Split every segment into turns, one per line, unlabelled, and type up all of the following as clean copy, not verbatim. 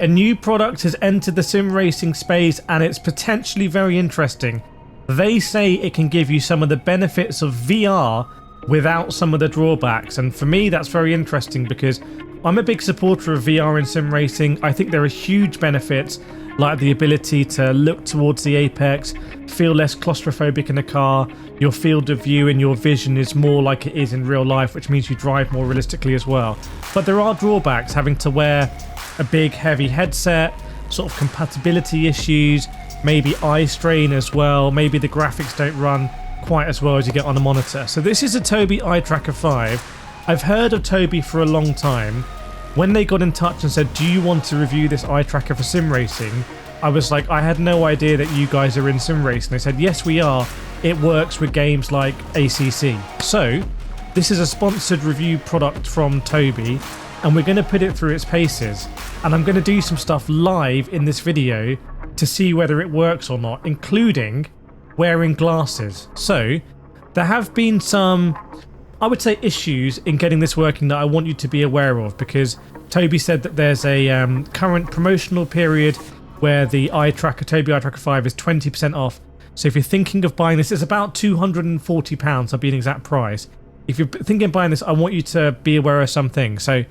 A new product has entered the sim racing space and it's potentially very interesting. They say it can give you some of the benefits of VR without some of the drawbacks, and for me that's very interesting because I'm a big supporter of VR in sim racing. I think there are huge benefits like the ability to look towards the apex, feel less claustrophobic in a car, your field of view and your vision is more like it is in real life, which means you drive more realistically as well. But there are drawbacks, having to wear a big heavy headset, sort of compatibility issues, maybe eye strain as well, maybe the graphics don't run quite as well as you get on a monitor. So this is a Tobii IR Tracker 5. I've heard of Tobii for a long time. When they got in touch and said, do you want to review this eye tracker for sim racing? I was like, I had no idea that you guys are in sim racing. They said, yes, we are. It works with games like ACC. So this is a sponsored review product from Tobii, and we're going to put it through its paces. And I'm going to do some stuff live in this video to see whether it works or not, including wearing glasses. So there have been some, I would say, issues in getting this working that I want you to be aware of, because Tobii said that there's a current promotional period where the Tobii IR Tracker 5 is 20% off. So if you're thinking of buying this, it's about £240, I'll be an exact price. If you're thinking of buying this, I want you to be aware of some things. So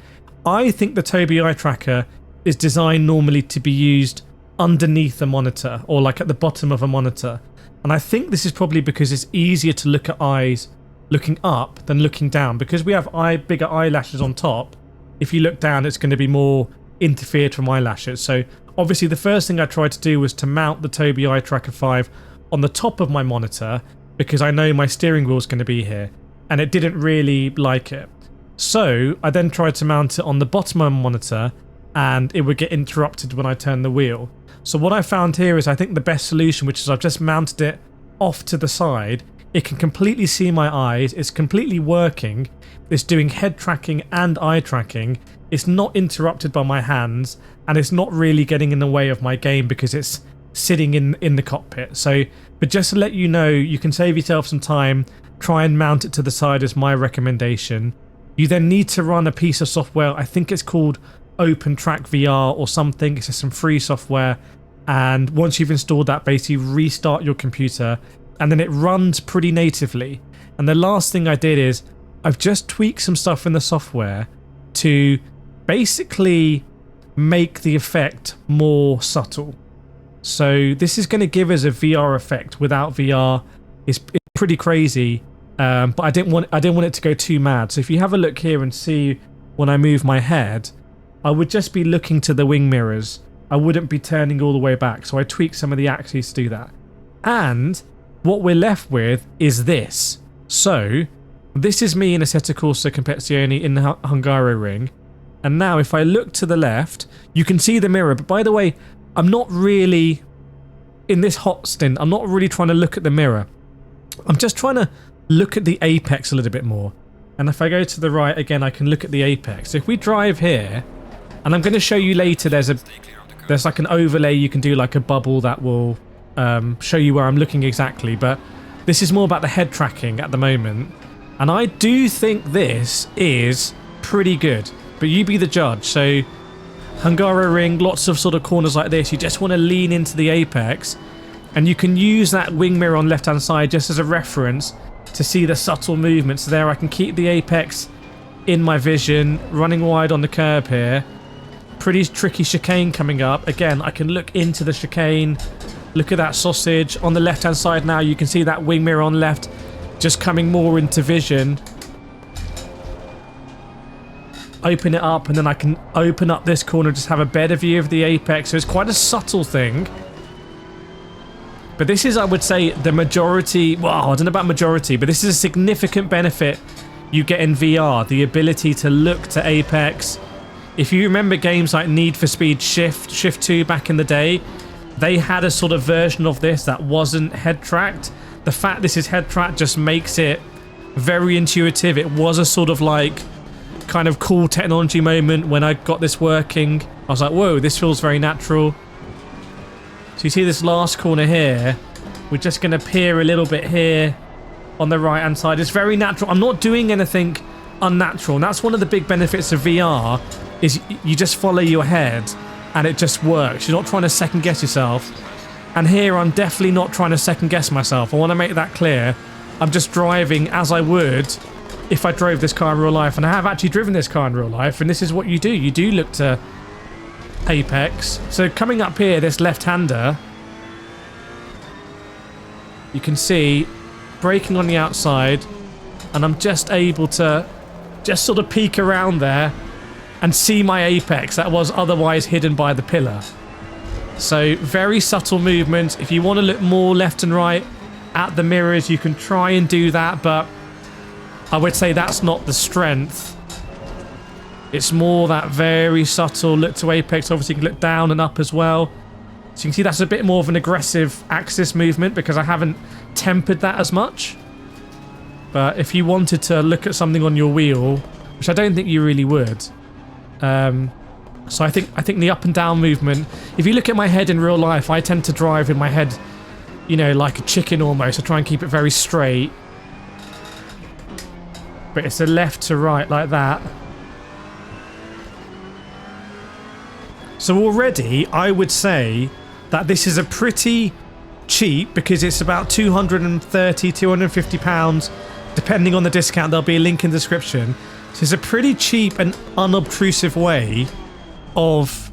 I think the Tobii IR Tracker is designed normally to be used underneath a monitor or like at the bottom of a monitor. And I think this is probably because it's easier to look at eyes looking up than looking down, because we have bigger eyelashes on top. If you look down, it's going to be more interfered from eyelashes. So obviously the first thing I tried to do was to mount the Tobii IR Tracker 5 on the top of my monitor, because I know my steering wheel is going to be here, and it didn't really like it. So I then tried to mount it on the bottom of my monitor, and it would get interrupted when I turned the wheel. So what I found here is I think the best solution, which is I've just mounted it off to the side. It can completely see my eyes, it's completely working, it's doing head tracking and eye tracking, it's not interrupted by my hands, and it's not really getting in the way of my game because it's sitting in the cockpit. So, but just to let you know, you can save yourself some time, try and mount it to the side is my recommendation. You then need to run a piece of software, I think it's called OpenTrack VR or something, it's just some free software, and once you've installed that, basically restart your computer, and then it runs pretty natively. And the last thing I did is I've just tweaked some stuff in the software to basically make the effect more subtle. So this is going to give us a VR effect without VR. It's pretty crazy, but I didn't want it to go too mad. So if you have a look here and see when I move my head, I would just be looking to the wing mirrors. I wouldn't be turning all the way back. So I tweaked some of the axes to do that. And what we're left with is this. So this is me in Assetto Corsa Competizione in the Hungaroring. And now if I look to the left, you can see the mirror. But by the way, I'm not really, in this hot stint, I'm not really trying to look at the mirror. I'm just trying to look at the apex a little bit more. And if I go to the right again, I can look at the apex. So if we drive here, and I'm going to show you later, there's like an overlay you can do, like a bubble that will show you where I'm looking exactly, but this is more about the head tracking at the moment, and I do think this is pretty good, but you be the judge. So Hungaroring, lots of sort of corners like this, you just want to lean into the apex, and you can use that wing mirror on left hand side just as a reference to see the subtle movements there. I can keep the apex in my vision, running wide on the curb here. Pretty tricky chicane coming up. Again, I can look into the chicane. Look at that sausage. On the left hand side now, you can see that wing mirror on left just coming more into vision. Open it up, and then I can open up this corner, just have a better view of the apex. So it's quite a subtle thing. But this is, I would say, the majority, well, I don't know about majority, but this is a significant benefit you get in VR. The ability to look to apex. If you remember games like Need for Speed Shift 2 back in the day, they had a sort of version of this that wasn't head tracked. The fact this is head tracked just makes it very intuitive. It was a sort of like kind of cool technology moment when I got this working. I was like, whoa, this feels very natural. So you see this last corner here, we're just going to peer a little bit here on the right hand side. It's very natural. I'm not doing anything unnatural, and that's one of the big benefits of VR, is you just follow your head. and it just works. You're not trying to second guess yourself. And here I'm definitely not trying to second guess myself. I want to make that clear. I'm just driving as I would if I drove this car in real life. And I have actually driven this car in real life, and this is what you do. You do look to apex. So coming up here, this left-hander, you can see braking on the outside, and I'm just able to just sort of peek around there and see my apex that was otherwise hidden by the pillar. So very subtle movement. If you want to look more left and right at the mirrors, you can try and do that, but I would say that's not the strength. It's more that very subtle look to apex. Obviously you can look down and up as well. So you can see that's a bit more of an aggressive axis movement because I haven't tempered that as much. But if you wanted to look at something on your wheel, which I don't think you really would, so I think the up and down movement, if you look at my head in real life, I tend to drive with my head, you know, like a chicken almost. I try and keep it very straight. But it's a left to right like that. So already I would say that this is a pretty cheap, because it's about 230, 250 pounds, depending on the discount. There'll be a link in the description. So it's a pretty cheap and unobtrusive way of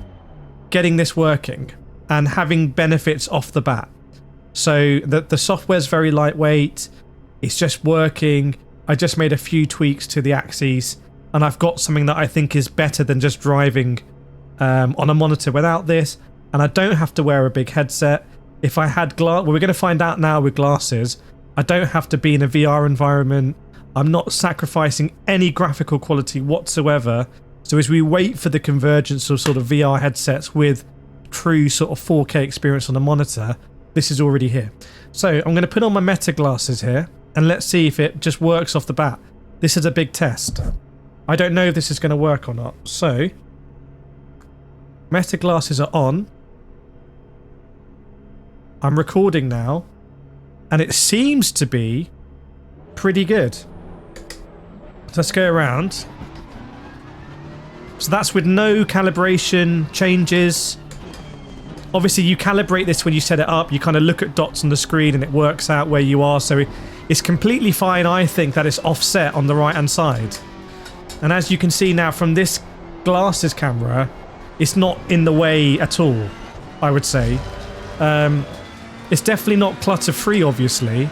getting this working and having benefits off the bat. So the software's very lightweight. It's just working. I just made a few tweaks to the axes, and I've got something that I think is better than just driving on a monitor without this. And I don't have to wear a big headset. If I had well, we're going to find out now with glasses. I don't have to be in a VR environment. I'm not sacrificing any graphical quality whatsoever. So as we wait for the convergence of sort of VR headsets with true sort of 4K experience on the monitor, this is already here. So I'm going to put on my Meta glasses here, and let's see if it just works off the bat. This is a big test. I don't know if this is going to work or not. So Meta glasses are on. I'm recording now, and it seems to be pretty good. Let's go around. So that's with no calibration changes. Obviously you calibrate this when you set it up. You kind of look at dots on the screen and it works out where you are. So it's completely fine, I think, that it's offset on the right hand side. And as you can see now from this glasses camera, it's not in the way at all, I would say. It's definitely not clutter free, obviously.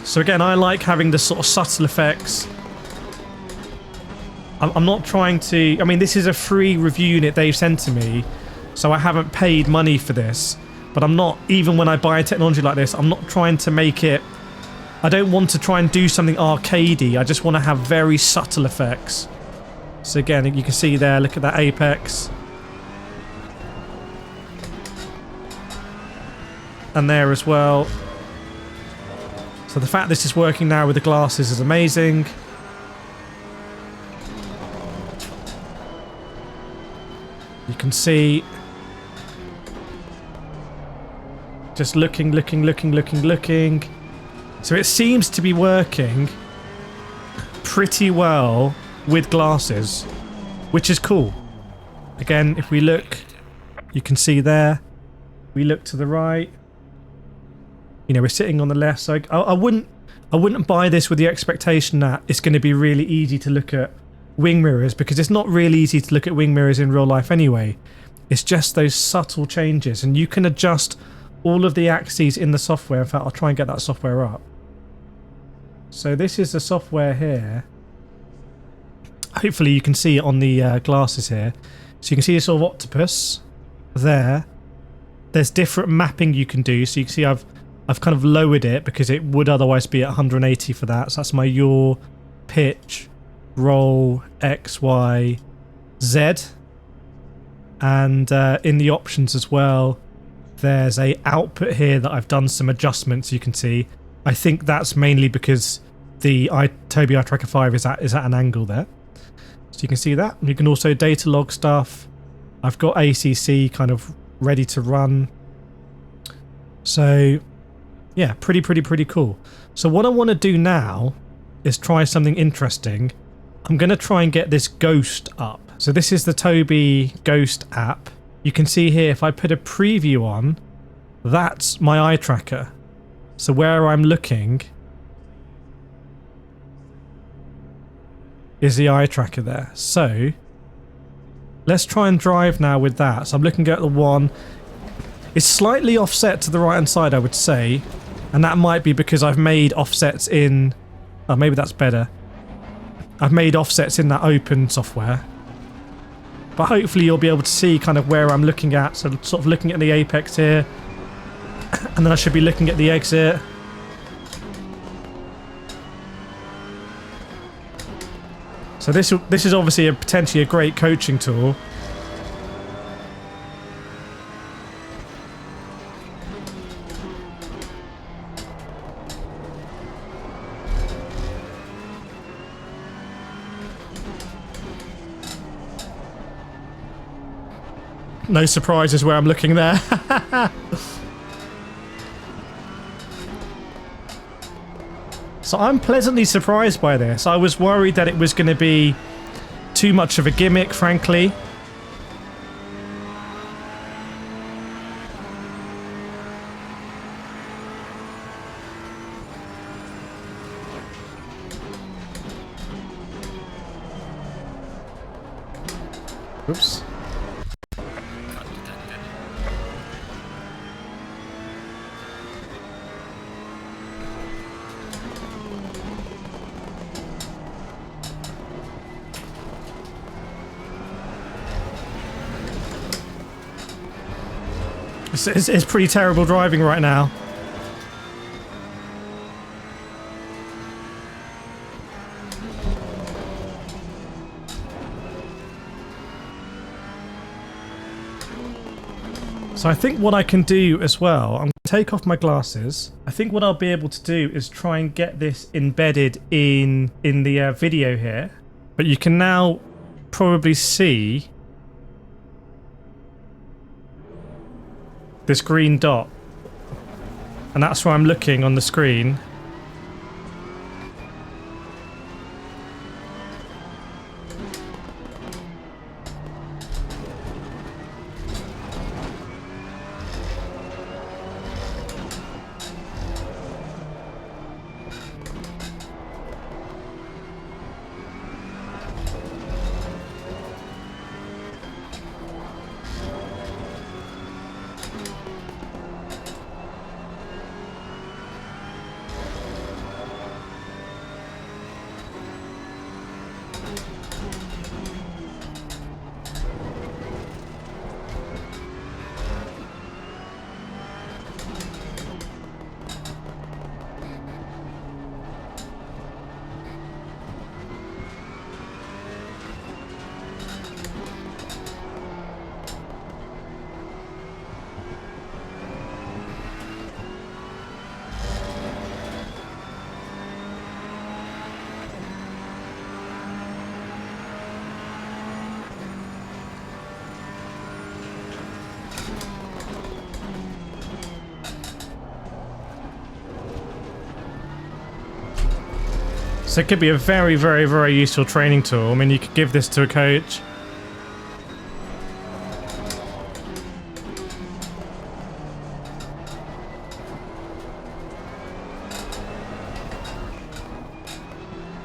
So again, I like having the sort of subtle effects. I'm not trying to... I mean, this is a free review unit they've sent to me, so I haven't paid money for this. But I'm not... Even when I buy technology like this, I'm not trying to make it... I don't want to try and do something arcadey. I just want to have very subtle effects. So again, you can see there, look at that apex. And there as well. So the fact this is working now with the glasses is amazing. You can see just looking. So it seems to be working pretty well with glasses, which is cool. Again, if we look, you can see there. We look to the right. You know, we're sitting on the left, so I wouldn't buy this with the expectation that it's going to be really easy to look at wing mirrors, because it's not really easy to look at wing mirrors in real life anyway. It's just those subtle changes, and you can adjust all of the axes in the software. In fact, I'll try and get that software up. So this is the software here. Hopefully you can see it on the glasses here. So you can see a sort of octopus there. There's different mapping you can do. So you can see I've kind of lowered it because it would otherwise be at 180 for that. So that's my yaw, pitch, roll, X, Y, Z. And in the options as well, there's a output here that I've done some adjustments, you can see. I think that's mainly because the Tobii IR Tracker 5 is at an angle there. So you can see that. You can also data log stuff. I've got ACC kind of ready to run. So yeah, pretty cool. So what I want to do now is try something interesting. I'm going to try and get this Ghost up. So this is the Tobii Ghost app. You can see here, if I put a preview on, that's my eye tracker. So where I'm looking is the eye tracker there. So let's try and drive now with that. So I'm looking at the one. It's slightly offset to the right hand side, I would say. And that might be because I've made offsets in... Oh, maybe that's better. I've made offsets in that open software. But hopefully you'll be able to see kind of where I'm looking at. So sort of looking at the apex here. And then I should be looking at the exit. So this is obviously potentially a great coaching tool. No surprises where I'm looking there. So I'm pleasantly surprised by this. I was worried that it was going to be too much of a gimmick, frankly. Oops. It's pretty terrible driving right now. So I think what I can do as well, I'm going to take off my glasses. I think what I'll be able to do is try and get this embedded in the video here. But you can now probably see this green dot, and that's where I'm looking on the screen. So it could be a very, very, very useful training tool. I mean, you could give this to a coach.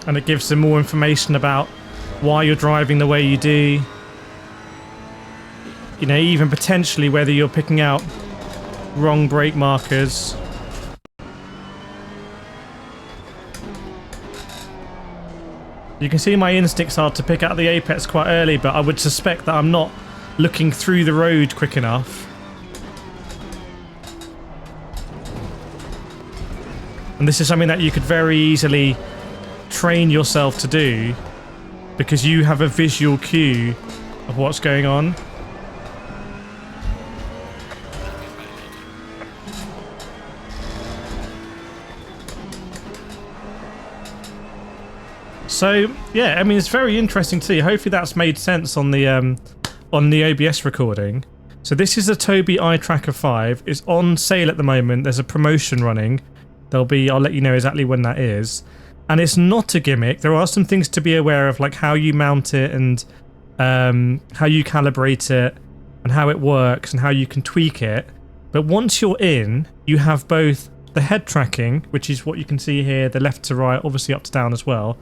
And it gives them more information about why you're driving the way you do. You know, even potentially whether you're picking out wrong brake markers. You can see my instincts are to pick out the apex quite early, but I would suspect that I'm not looking through the road quick enough. And this is something that you could very easily train yourself to do because you have a visual cue of what's going on. So yeah, I mean, it's very interesting to see. Hopefully that's made sense on the OBS recording. So this is the Tobii IR Tracker 5. It's on sale at the moment. There's a promotion running. I'll let you know exactly when that is. And it's not a gimmick. There are some things to be aware of, like how you mount it and how you calibrate it and how it works and how you can tweak it. But once you're in, you have both the head tracking, which is what you can see here, the left to right, obviously up to down as well.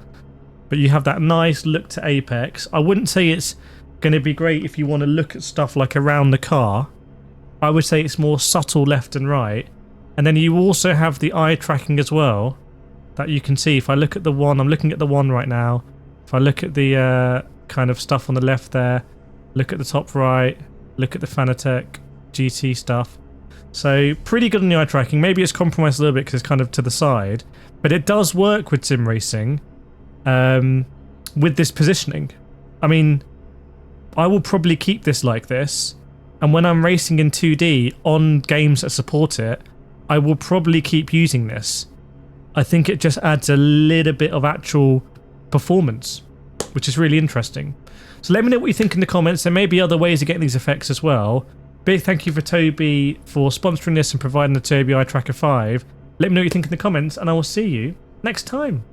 But you have that nice look to apex. I wouldn't say it's going to be great if you want to look at stuff like around the car. I would say it's more subtle left and right. And then you also have the eye tracking as well that you can see. If I look at the one, I'm looking at the one right now. If I look at the kind of stuff on the left there, look at the top right, look at the Fanatec GT stuff. So pretty good on the eye tracking. Maybe it's compromised a little bit because it's kind of to the side, but it does work with sim racing with this positioning. I mean, I will probably keep this like this, and when I'm racing in 2D on games that support it, I will probably keep using this. I think it just adds a little bit of actual performance, which is really interesting. So let me know what you think in the comments. There may be other ways of getting these effects as well. Big thank you for Tobii for sponsoring this and providing the Tobii IR Tracker 5. Let me know what you think in the comments, and I will see you next time.